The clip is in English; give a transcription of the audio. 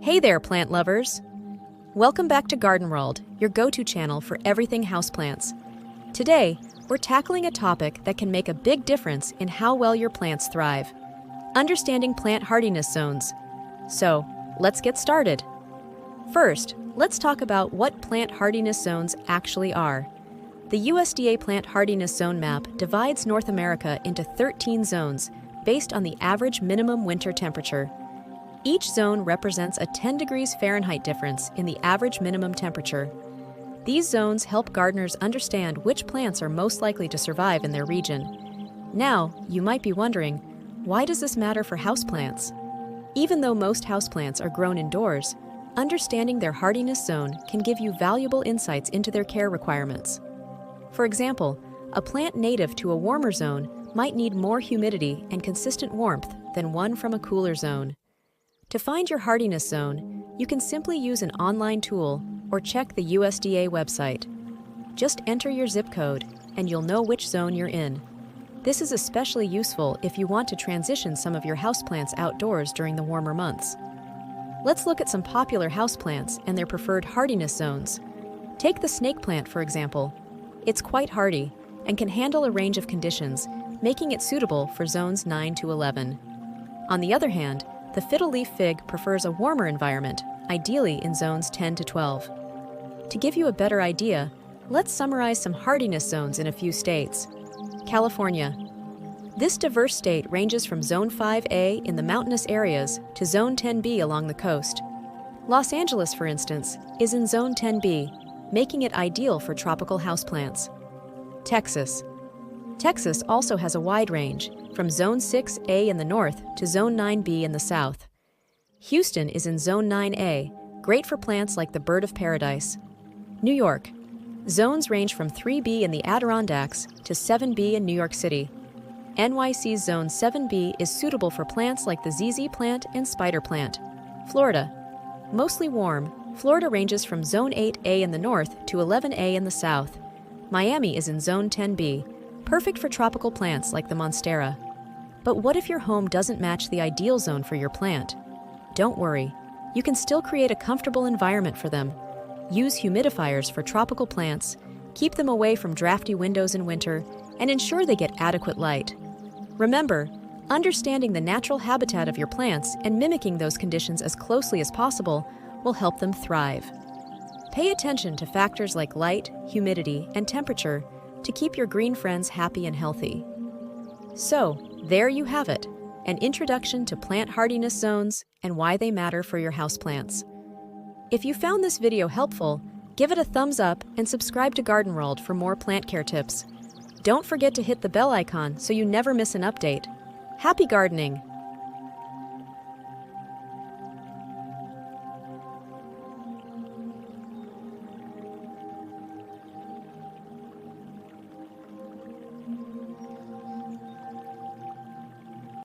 Hey there, plant lovers! Welcome back to GardenWrld, your go-to channel for everything houseplants. Today, we're tackling a topic that can make a big difference in how well your plants thrive: understanding plant hardiness zones. So, let's get started. First, let's talk about what plant hardiness zones actually are. The USDA Plant Hardiness Zone Map divides North America into 13 zones based on the average minimum winter temperature. Each zone represents a 10 degrees Fahrenheit difference in the average minimum temperature. These zones help gardeners understand which plants are most likely to survive in their region. Now, you might be wondering, why does this matter for houseplants? Even though most houseplants are grown indoors, understanding their hardiness zone can give you valuable insights into their care requirements. For example, a plant native to a warmer zone might need more humidity and consistent warmth than one from a cooler zone. To find your hardiness zone, you can simply use an online tool or check the USDA website. Just enter your zip code and you'll know which zone you're in. This is especially useful if you want to transition some of your houseplants outdoors during the warmer months. Let's look at some popular houseplants and their preferred hardiness zones. Take the snake plant, for example. It's quite hardy and can handle a range of conditions, making it suitable for zones 9 to 11. On the other hand, the fiddle leaf fig prefers a warmer environment, ideally in zones 10 to 12. To give you a better idea, let's summarize some hardiness zones in a few states. California. This diverse state ranges from Zone 5A in the mountainous areas to Zone 10B along the coast. Los Angeles, for instance, is in Zone 10B, making it ideal for tropical houseplants. Texas. Texas also has a wide range, from Zone 6A in the north to Zone 9B in the south. Houston is in Zone 9A, great for plants like the bird of paradise. New York. Zones range from 3B in the Adirondacks to 7B in New York City. NYC's Zone 7B is suitable for plants like the ZZ plant and spider plant. Florida. Mostly warm, Florida ranges from Zone 8A in the north to 11A in the south. Miami is in Zone 10B, perfect for tropical plants like the monstera. But what if your home doesn't match the ideal zone for your plant? Don't worry, you can still create a comfortable environment for them. Use humidifiers for tropical plants, keep them away from drafty windows in winter, and ensure they get adequate light. Remember, understanding the natural habitat of your plants and mimicking those conditions as closely as possible will help them thrive. Pay attention to factors like light, humidity, and temperature to keep your green friends happy and healthy. So, there you have it, an introduction to plant hardiness zones and why they matter for your houseplants. If you found this video helpful, give it a thumbs up and subscribe to GardenWrld for more plant care tips. Don't forget to hit the bell icon so you never miss an update. Happy gardening!